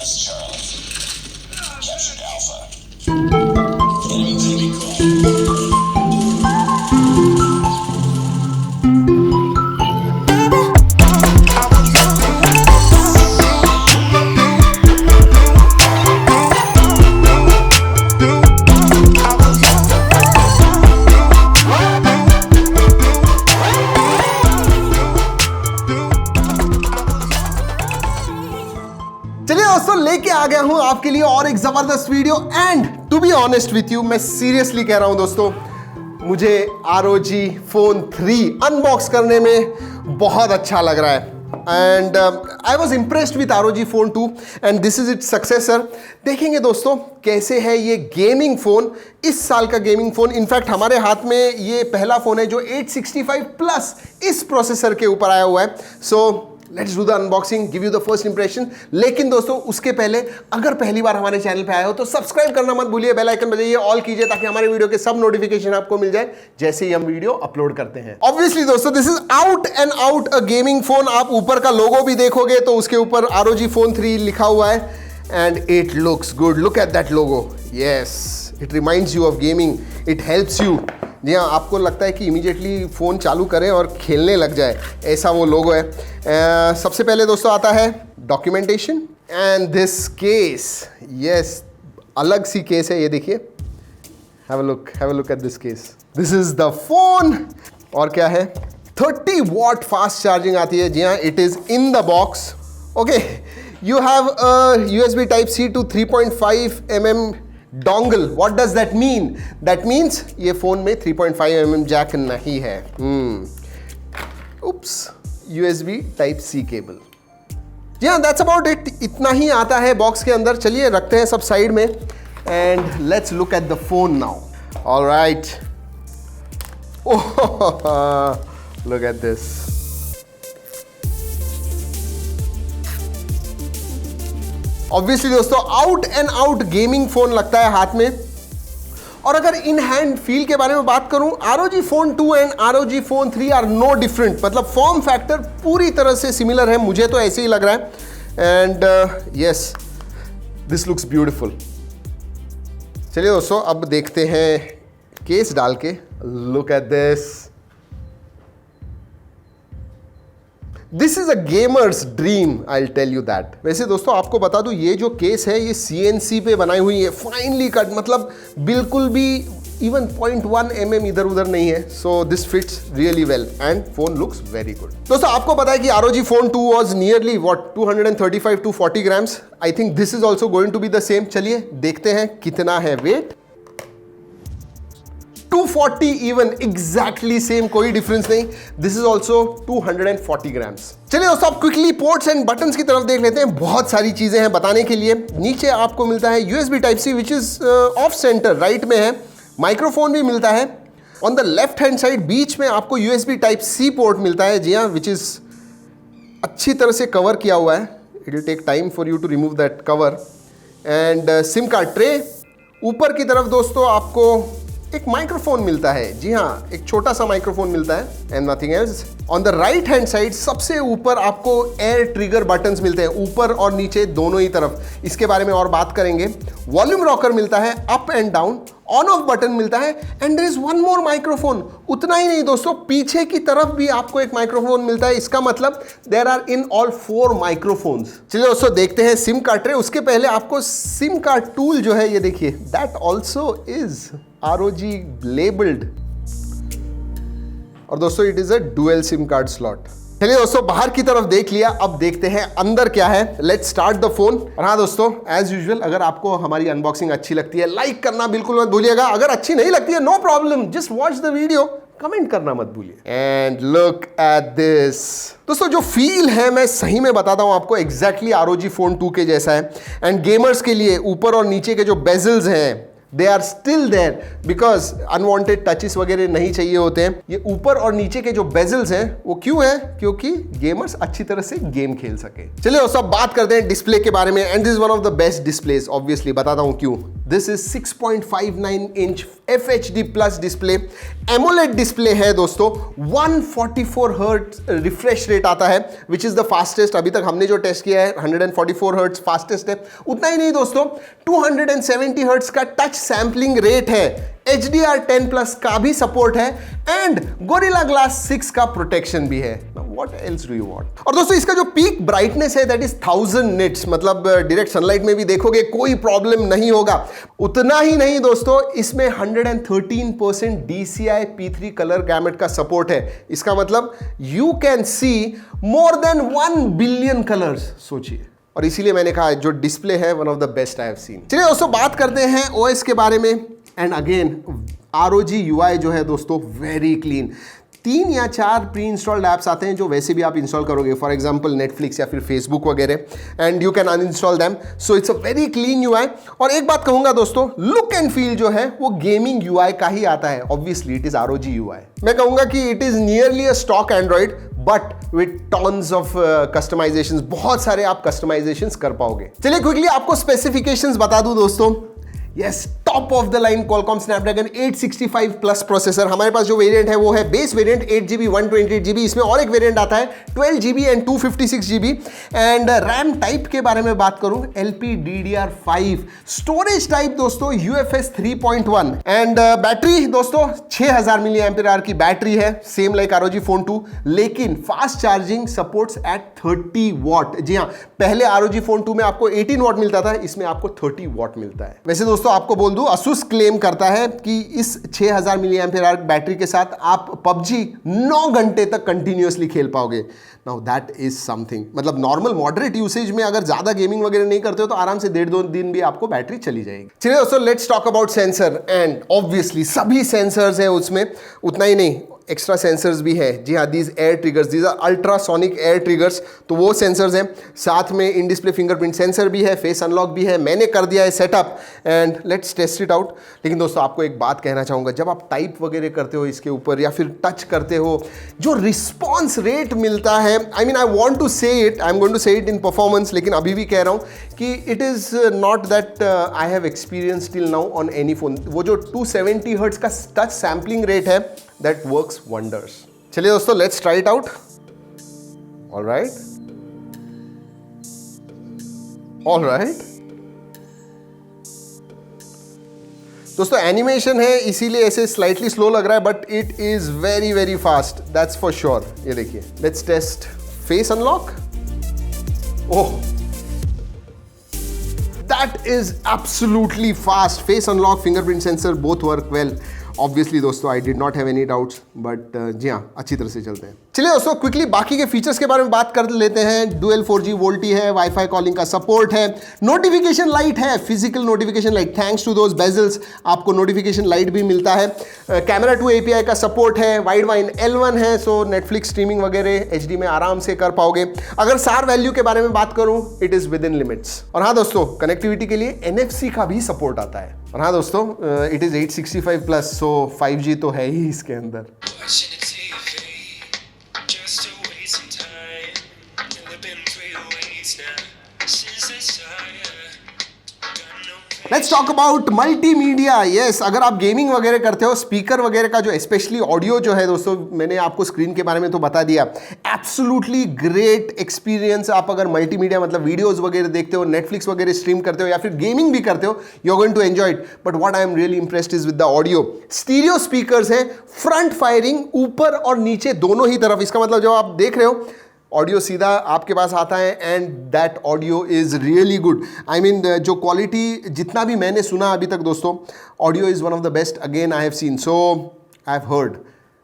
has Charlie. Captured Alpha. Enemy TV call. चलिए दोस्तों, लेके आ गया हूं आपके लिए और एक जबरदस्त video. And to be honest with you, मैं सीरियसली कह रहा हूं दोस्तों, मुझे ROG Phone 3 अनबॉक्स करने में बहुत अच्छा लग रहा है। And I was impressed with ROG Phone 2 and this is it's successor. देखेंगे दोस्तों कैसे है ये गेमिंग फोन, इस साल का गेमिंग फोन। इनफैक्ट हमारे हाथ में ये पहला फोन है जो 865 प्लस इस प्रोसेसर के ऊपर आया हुआ है। So let's do the unboxing, give you the first impression. लेकिन दोस्तों उसके पहले अगर पहली बार हमारे चैनल पे आए हो तो सब्सक्राइब करना मत भूलिए, बेल आइकन बजाइए, ऑल कीजिए ताकि हमारे वीडियो के सब नोटिफिकेशन आपको मिल जाए जैसे ही हम वीडियो अपलोड करते हैं। ऑब्वियसली दोस्तों this is out and out a gaming phone. आप ऊपर का लोगो भी देखोगे तो उसके ऊपर ROG Phone 3 लिखा हुआ है and it looks good. Look at that logo, yes, it reminds you of gaming, it helps you. जी हाँ, आपको लगता है कि इमीडिएटली फ़ोन चालू करें और खेलने लग जाए, ऐसा वो लोगो है। सबसे पहले दोस्तों आता है documentation and this case. Yes, अलग सी केस है ये, देखिए, have a look at this case. This is the phone. और क्या है, 30 वॉट फास्ट चार्जिंग आती है। जी हाँ, it is in the box. Okay, you have a USB Type-C to 3.5 mm dongle. What does that mean? That means ये phone में 3.5 mm Jack नहीं है। Oops, USB Type-C cable. जी हाँ, that's about it। इतना ही आता है बॉक्स के अंदर। चलिए रखते हैं सब साइड में and let's look at the phone now. All right. Oh, look at this. Obviously दोस्तों out and out gaming phone लगता है हाथ में। और अगर इन हैंड फील के बारे में बात करूं, ROG Phone 2 and ROG Phone 3 are no different. मतलब फॉर्म फैक्टर पूरी तरह से सिमिलर है, मुझे तो ऐसे ही लग रहा है। And yes, this looks beautiful. चलिए दोस्तों अब देखते हैं केस डाल के। Look at this, this is a gamers dream, I will tell you that. वैसे दोस्तों आपको बता दूं, ये जो केस है ये CNC पे बनाई हुई है, फाइनली कट, मतलब बिल्कुल भी इवन 0.1 mm इधर उधर नहीं है। So this fits really well and phone looks very good. दोस्तों आपको पता है कि ROG Phone 2 was nearly 235 to 40 grams। I think this is also going to be the same. चलिए देखते हैं कितना है वेट। 240 इवन, एग्जैक्टली सेम, कोई डिफरेंस नहीं। This is also 240 grams. चलिए दोस्तों आप क्विकली पोर्ट्स एंड बटन्स की तरफ देख लेते हैं। बहुत सारी चीजें हैं बताने के लिए। नीचे आपको मिलता है USB Type-C which is off centre, right में है। माइक्रोफोन भी मिलता है। On the left hand side बीच में आपको USB Type-C पोर्ट मिलता है। जी हाँ, विच इज अच्छी तरह से कवर किया हुआ है। It will take time for you to remove that cover. And sim card tray. ऊपर की तरफ दोस्तों आपको एक माइक्रोफोन मिलता है। जी हाँ, एक छोटा सा माइक्रोफोन मिलता है and nothing else. On the right hand side सबसे ऊपर आपको एयर ट्रिगर बटन्स मिलते हैं, ऊपर और नीचे दोनों ही तरफ। इसके बारे में और बात करेंगे। वॉल्यूम रॉकर मिलता है, up and down. On off button मिलता है and there is one more microphone. उतना ही नहीं दोस्तों, पीछे की तरफ भी आपको एक माइक्रोफोन मिलता है। इसका मतलब there are in all 4 microphones. चलिए दोस्तों देखते हैं सिम कार्ड ट्रे। उसके पहले आपको सिम कार्ड टूल जो है ये देखिए, that also is ROG labelled. और दोस्तों it is a dual SIM card slot. चलिए दोस्तों बाहर की तरफ देख लिया, अब देखते हैं अंदर क्या है। Let's start the phone. और हाँ दोस्तों, एज यूजुअल अगर आपको हमारी अनबॉक्सिंग अच्छी लगती है लाइक करना बिल्कुल मत भूलिएगा। अगर अच्छी नहीं लगती है no problem, just watch the video, comment करना मत भूलिए। एंड लुक एट दिस दोस्तों, जो फील है मैं सही में बताता हूं आपको, एग्जैक्टली ROG Phone 2 के जैसा है। एंड गेमर्स के लिए ऊपर और नीचे के जो बेजल्स हैं they are still there, because unwanted touches वगैरह नहीं चाहिए होते हैं। ये ऊपर और नीचे के जो बेजल्स हैं वो क्यों है, क्योंकि गेमर्स अच्छी तरह से गेम खेल सके। चलिए दोस्तों बात करते हैं डिस्प्ले के बारे में। And this is one of the best displace, obviously बताता हूं क्यों। This is 6.59 inch FHD plus display, AMOLED display है दोस्तों, 144 हर्ट्ज रिफ्रेश रेट आता है विच इज द फास्टेस्ट। अभी तक हमने जो टेस्ट किया है 144 हर्ट्ज फास्टेस्ट है। उतना ही नहीं दोस्तों, 270 हर्ट्ज का टच सैंपलिंग रेट है, HDR10 प्लस का भी सपोर्ट है एंड Gorilla Glass 6 का प्रोटेक्शन भी है। What else do you want? और दोस्तों इसका जो पीक ब्राइटनेस है दैट इज 1000 निट्स, मतलब डायरेक्ट सनलाइट में भी देखोगे कोई प्रॉब्लम नहीं होगा। उतना ही नहीं दोस्तों, इसमें 113% DCI P3 कलर गैमेट का सपोर्ट है। इसका मतलब you can see more than 1 billion colours, सोचिए। और इसीलिए मैंने कहा जो डिस्प्ले है one of the best I have seen. चलिए दोस्तों बात करते हैं OS के बारे में एंड अगेन ROG UI जो है दोस्तों वेरी क्लीन। 3 या 4 प्री इंस्टॉल्ड ऐप्स आते हैं जो वैसे भी आप इंस्टॉल करोगे, फॉर एग्जांपल नेटफ्लिक्स या फिर फेसबुक वगैरह, and you can uninstall them. So it's a very clean UI। और एक बात कहूंगा दोस्तों, लुक एंड फील जो है वो गेमिंग UI का ही आता है। Obviously it is ROG UI। मैं कहूंगा कि it is nearly a stock Android but with tons of customisations, बहुत सारे आप कस्टमाइजेशंस कर पाओगे। चलिए क्विकली आपको स्पेसिफिकेशंस बता दूं दोस्तों। Yes, top of the line Qualcomm Snapdragon 865 plus processor. हमारे पास जो वेरिएंट है वो है बेस वेरिएंट 8GB 128GB। इसमें और एक वेरिएंट आता है 12GB and 256GB। And RAM type के बारे में बात करूं, LPDDR5। स्टोरेज टाइप दोस्तों UFS 3.1 एंड बैटरी दोस्तों 6000 mAh की बैटरी है, सेम लाइक ROG Phone 2, लेकिन fast charging supports at 30 watt. जी हाँ, पहले ROG Phone 2 में आपको 18 वॉट मिलता था, इसमें आपको 30 वॉट मिलता है। वैसे दोस्तों आपको बोल दूं, Asus क्लेम करता है कि इस 6000 mAh बैटरी के साथ आप PUBG 9 घंटे तक कंटिन्यूअसली खेल पाओगे। नाउ दैट इज समथिंग, मतलब नॉर्मल मॉडरेट यूसेज में अगर ज्यादा गेमिंग वगैरह नहीं करते हो तो आराम से 1.5-2 दिन भी आपको बैटरी चली जाएगी। चलिए दोस्तों let's talk about sensor and obviously सभी सेंसर्स हैं उसमें। उतना ही नहीं, एक्स्ट्रा सेंसर्स भी है। जी हाँ, these air triggers, these are ultrasonic air triggers, तो वो सेंसर्स हैं। साथ में इन डिस्प्ले फिंगरप्रिंट सेंसर भी है, फेस अनलॉक भी है। मैंने कर दिया है setup and let's test it out. लेकिन दोस्तों आपको एक बात कहना चाहूँगा, जब आप टाइप वगैरह करते हो इसके ऊपर या फिर टच करते हो, जो रिस्पॉन्स रेट मिलता है, I mean I want to say it, I am going to say it in performance, लेकिन अभी भी कह रहा हूँ कि it is not that I have experience till now on any phone. वो जो 270 हर्ट्ज का टच सैम्पलिंग रेट है that works wonders. चलिए दोस्तों let's try it out. All right. दोस्तों एनिमेशन है इसीलिए ऐसे स्लाइटली स्लो लग रहा है, but it is very very fast, that's for sure. ये देखिए, let's test face unlock. Oh, that is absolutely fast. Face unlock, fingerprint sensor both work well. Obviously दोस्तों I did not have any doubts, but जी हाँ, अच्छी तरह से चलते हैं। चलिए दोस्तों क्विकली बाकी के फीचर्स के बारे में बात कर लेते हैं। डुअल 4G वोल्टी है, वाईफाई कॉलिंग का सपोर्ट है, नोटिफिकेशन लाइट है, physical notification light, thanks to those bezels आपको नोटिफिकेशन लाइट भी मिलता है। कैमरा 2 API का सपोर्ट है, वाइड वाइन L1 है, सो नेटफ्लिक्स स्ट्रीमिंग वगैरह HD में आराम से कर पाओगे। अगर SAR वैल्यू के बारे में बात करूं, it is with in limits. और हाँ दोस्तों, कनेक्टिविटी के लिए NFC का भी सपोर्ट आता है। और हाँ दोस्तों, it is 865 plus, so 5G तो है ही इसके अंदर। Watching the TV, just to waste some time. Never been 3 weeks now since I saw you. Got no let's talk about multimedia. Yes, अगर आप गेमिंग वगैरह करते हो, स्पीकर वगैरह का जो स्पेशली ऑडियो जो है दोस्तों, मैंने आपको स्क्रीन के बारे में तो बता दिया, एब्सोल्युटली ग्रेट एक्सपीरियंस। आप अगर मल्टीमीडिया मतलब वीडियोस वगैरह देखते हो, नेटफ्लिक्स वगैरह स्ट्रीम करते हो या फिर गेमिंग भी करते हो, you are going to enjoy it. But what I am really impressed is with the audio. Stereo speakers हैं, फ्रंट फायरिंग, ऊपर और नीचे दोनों ही तरफ। इसका मतलब जब आप देख रहे हो, ऑडियो सीधा आपके पास आता है and that audio is really good. I mean जो क्वालिटी जितना भी मैंने सुना अभी तक दोस्तों, audio is one of the best again I have seen. So I have heard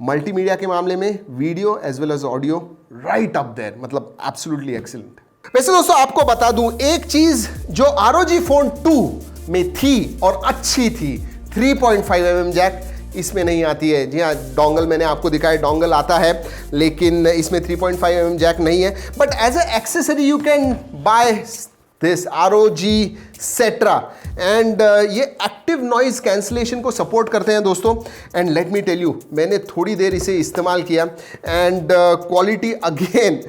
multimedia के मामले में video as well as audio right up there, मतलब एब्सोल्युटली एक्सीलेंट। वैसे दोस्तों आपको बता दूं एक चीज जो ROG Phone 2 में थी और अच्छी थी, 3.5mm जैक इसमें नहीं आती है। जी हाँ, डोंगल मैंने आपको दिखाया, डोंगल आता है, लेकिन इसमें 3.5mm जैक नहीं है। But as a accessory you can buy this ROG Setra and ये एक्टिव नॉइज कैंसलेशन को सपोर्ट करते हैं दोस्तों। And let me tell you, मैंने थोड़ी देर इसे इस्तेमाल किया and quality again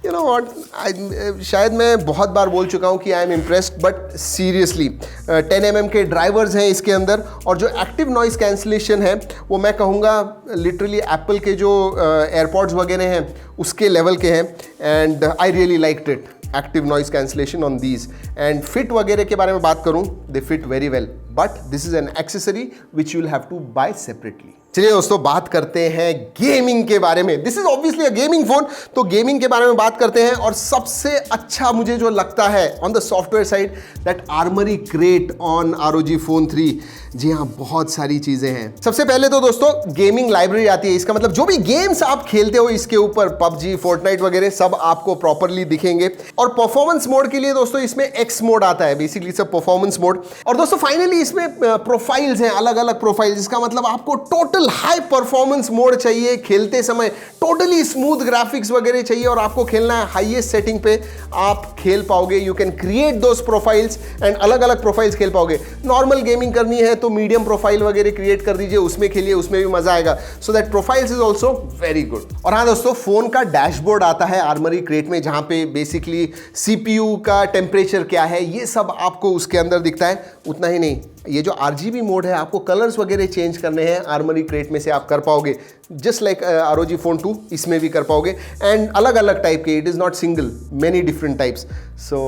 you know what, शायद मैं बहुत बार बोल चुका हूँ कि I am impressed, but seriously 10mm के ड्राइवर्स हैं इसके अंदर, और जो एक्टिव नॉइस कैंसिलेशन है वो मैं कहूँगा लिटरली एप्पल के जो एयरपॉड्स वगैरह हैं उसके लेवल के हैं, and I really liked it, active noise cancellation on these. And fit वगैरह के बारे में बात करूँ, they fit very well, but this is an accessory which you will have to buy separately. चलिए दोस्तों बात करते हैं गेमिंग के बारे में। This is obviously a gaming phone, तो गेमिंग के बारे में बात करते हैं। और सबसे अच्छा मुझे जो लगता है on the software side, that armoury crate on ROG Phone 3। जी हाँ, बहुत सारी चीजें हैं। सबसे पहले तो दोस्तों गेमिंग लाइब्रेरी आती है, इसका मतलब जो भी गेम्स आप खेलते हो इसके ऊपर, PUBG, Fortnite वगैरह सब आपको प्रॉपरली दिखेंगे। और परफॉर्मेंस मोड के लिए दोस्तों इसमें X मोड आता है, बेसिकली सब परफॉर्मेंस मोड। और दोस्तों फाइनली इसमें प्रोफाइल्स हैं, अलग अलग प्रोफाइल्स, जिसका मतलब आपको टोटल हाई परफॉर्मेंस मोड चाहिए खेलते समय, टोटली स्मूथ ग्राफिक्स वगैरह चाहिए, और आपको खेलना है हाईएस्ट सेटिंग पे, आप खेल पाओगे। You can create those profiles and अलग अलग प्रोफाइल्स खेल पाओगे। नॉर्मल गेमिंग करनी है तो मीडियम प्रोफाइल वगैरह क्रिएट कर दीजिए, उसमें खेलिए, उसमें भी मजा आएगा। So that profiles is also very good. और हाँ दोस्तों, फोन का डैशबोर्ड आता है आर्मरी क्रेट में, जहां पे बेसिकली CPU का टेम्परेचर क्या है ये सब आपको उसके अंदर दिखता है। उतना ही नहीं, ये जो RGB मोड है, आपको कलर्स वगैरह चेंज करने हैं आर्मरी क्रेट में से आप कर पाओगे, जस्ट लाइक ROG Phone 2 इसमें भी कर पाओगे। एंड अलग अलग टाइप के, it is not single, many different types. So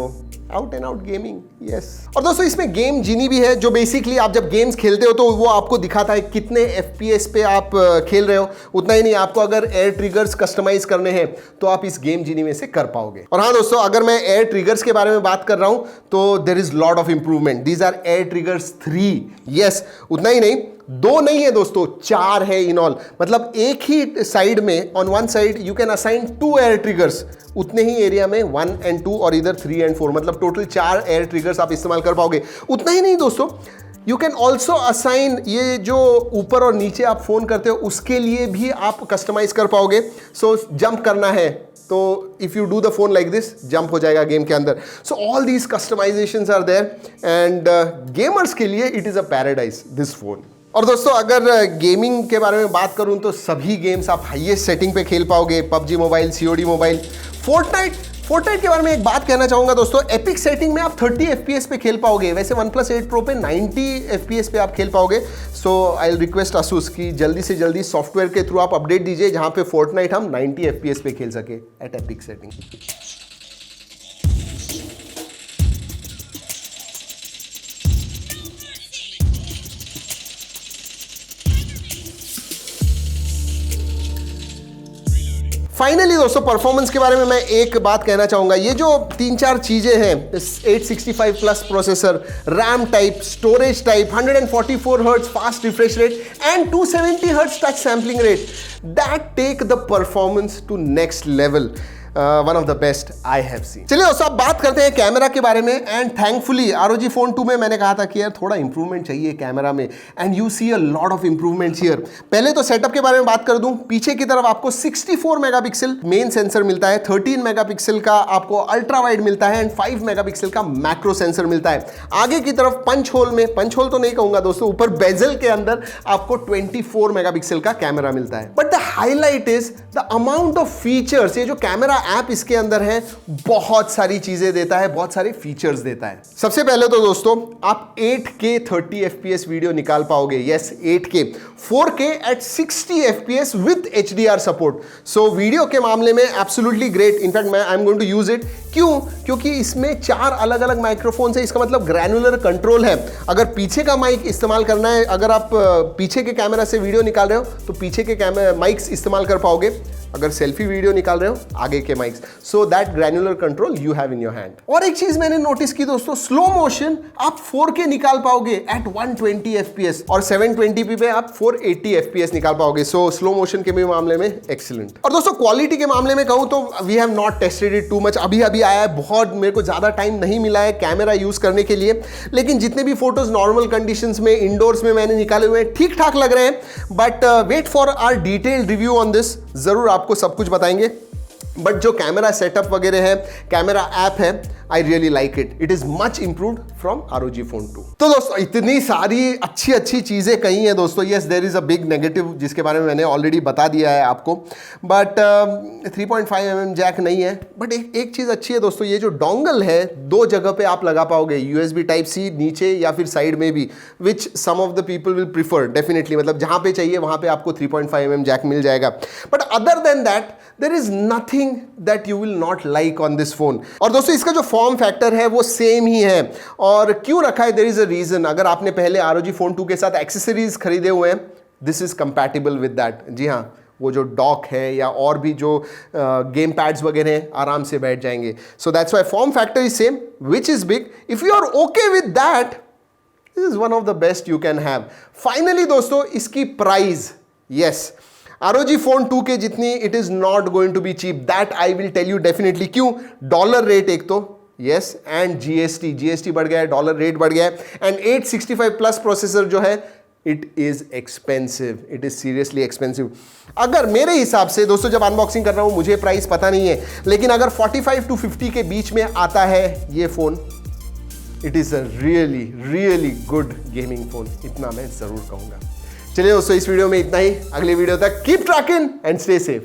out and out gaming, yes. और दोस्तों इसमें गेम जीनी भी है, जो बेसिकली आप जब गेम्स खेलते हो तो वो आपको दिखाता है कितने FPS पे आप खेल रहे हो। उतना ही नहीं, आपको अगर एयर ट्रिगर्स कस्टमाइज करने हैं तो आप इस गेम जीनी में से कर पाओगे। और हाँ दोस्तों, अगर मैं एयर ट्रिगर्स के बारे में बात कर रहा हूं तो there is lot of improvement. These are air triggers 3, yes. उतना ही नहीं, 2 नहीं है दोस्तों, 4 है इन ऑल। मतलब एक ही साइड में, on one side you can assign 2 air triggers, उतने ही एरिया में 1 and 2, और इधर 3 and 4, मतलब टोटल 4 एयर ट्रिगर्स आप इस्तेमाल कर पाओगे। उतना ही नहीं दोस्तों, यू कैन ऑल्सो असाइन, ये जो ऊपर और नीचे आप फोन करते हो उसके लिए भी आप कस्टमाइज कर पाओगे। सो जंप करना है तो if you do the phone like this, jump हो जाएगा गेम के अंदर। So all these customisations are there, and gamers के लिए it is a paradise this phone. और दोस्तों अगर गेमिंग के बारे में बात करूं तो सभी गेम्स आप हाईएस्ट सेटिंग पे खेल पाओगे, PUBG mobile, COD mobile, Fortnite के बारे में एक बात कहना चाहूंगा दोस्तों, एपिक सेटिंग में आप 30 FPS पे खेल पाओगे। वैसे OnePlus 8 Pro पे 90 FPS पे आप खेल पाओगे। सो आई विल रिक्वेस्ट ASUS कि जल्दी से जल्दी सॉफ्टवेयर के थ्रू आप अपडेट दीजिए, जहां पे फोर्टनाइट हम 90 FPS पे खेल सके एट एपिक सेटिंग। फाइनली दोस्तों परफॉर्मेंस के बारे में मैं एक बात कहना चाहूंगा। ये जो 3-4 चीजें हैं, 865 plus processor, RAM type, storage type, 144 hertz fast refresh rate and 270 hertz touch sampling rate, that take the performance to next level. One of the best I have seen. चलिए दोस्तों अब बात करते हैं कैमरा के बारे में। एंड थैंकफुली ROG Phone 2 में मैंने कहा था कि यार थोड़ा इंप्रूवमेंट चाहिए कैमरा में, and you see a lot of improvements here. पहले तो सेटअप के बारे में बात कर दूं, पीछे की तरफ आपको 64 मेगापिक्सल मेन सेंसर मिलता है, 13 मेगापिक्सल का आपको अल्ट्रा वाइड मिलता है, एंड 5 मेगापिक्सल का मैक्रो सेंसर मिलता है। आगे की तरफ पंच होल में, पंच होल तो नहीं कहूंगा दोस्तों, ऊपर बेजल के अंदर आपको 24 मेगापिक्सल का कैमरा मिलता है। But the highlight is the amount of features. ये जो कैमरा ऐप इसके अंदर है बहुत सारी चीजें देता है, बहुत सारे फीचर्स देता है। सबसे पहले तो दोस्तों आप 8K 30 FPS वीडियो निकाल पाओगे। Yes 8K, 4K at 60 FPS with HDR support. So video के मामले में एब्सोल्युटली ग्रेट। इनफैक्ट मैं I am going to use it. क्यों? क्योंकि इसमें 4 अलग अलग माइक्रोफोन है, इसका मतलब ग्रैनुलर कंट्रोल है। अगर पीछे का माइक इस्तेमाल करना है, अगर आप पीछे के कैमरा से वीडियो निकाल रहे हो तो पीछे के माइक्स इस्तेमाल कर पाओगे। अगर सेल्फी वीडियो निकाल रहे हो, आगे के mics. So that granular control you have in your hand. और एक चीज मैंने नोटिस की दोस्तों, स्लो मोशन आप 4K निकाल पाओगे एट 120 FPS, और 720p पे आप 480 FPS निकाल पाओगे। सो स्लो मोशन के भी मामले में एक्सीलेंट। और दोस्तों क्वालिटी के मामले में कहूं तो we have not tested it too much. अभी आया है, बहुत मेरे को ज्यादा टाइम नहीं मिला है कैमरा यूज करने के लिए, लेकिन जितने भी फोटोज नॉर्मल कंडीशंस में, इंडोर्स में मैंने निकाले हुए हैं, ठीक ठाक लग रहे हैं। But wait for our detailed review on this, जरूर आपको सब कुछ बताएंगे। बट जो कैमरा सेटअप वगैरह है, कैमरा ऐप है, I really like it. It is much improved from ROG Phone 2. तो दोस्तों इतनी सारी अच्छी अच्छी चीजें कही हैं दोस्तों. Yes, there is a big negative जिसके बारे में मैंने ऑलरेडी बता दिया है आपको, बट 3.5mm जैक नहीं है. बट एक चीज अच्छी है दोस्तों, ये जो डोंगल है 2 जगह पे आप लगा पाओगे, USB Type-C नीचे या फिर साइड में भी, which some of the people will prefer definitely. मतलब जहां पे चाहिए वहां पे आपको 3.5mm जैक मिल जाएगा. But other than that there is nothing that you will not like on this phone. और दोस्तों इसका जो फॉर्म फैक्टर है वो सेम ही है. और क्यों रखा है, देयर इज अ रीजन. अगर आपने पहले ROG Phone 2 के साथ एक्सेसरीज खरीदे हुए हैं, this is compatible with that. जी हाँ, वो जो डॉक है या और भी जो गेम पैड्स वगैरह हैं आराम से बैठ जाएंगे. So that's why form factor is same, which is big. If you are okay with that, this is one of the best you can have. Finally दोस्तों इसकी प्राइस, यस, ROG Phone 2 के जितनी it is not going to be cheap. That I will tell you definitely. क्यों? Dollar rate एक तो, yes, and GST बढ़ गया है, डॉलर रेट बढ़ गया है, एंड 865 प्लस प्रोसेसर जो है, it is expensive. It is seriously expensive. अगर मेरे हिसाब से दोस्तों, जब अनबॉक्सिंग कर रहा हूं, मुझे प्राइस पता नहीं है, लेकिन अगर 45 to 50 के बीच में आता है ये phone, it is a really really good gaming phone. इतना मैं जरूर कहूंगा. चलिए दोस्तों, इस वीडियो में इतना ही. अगले वीडियो तक keep trekking and stay safe.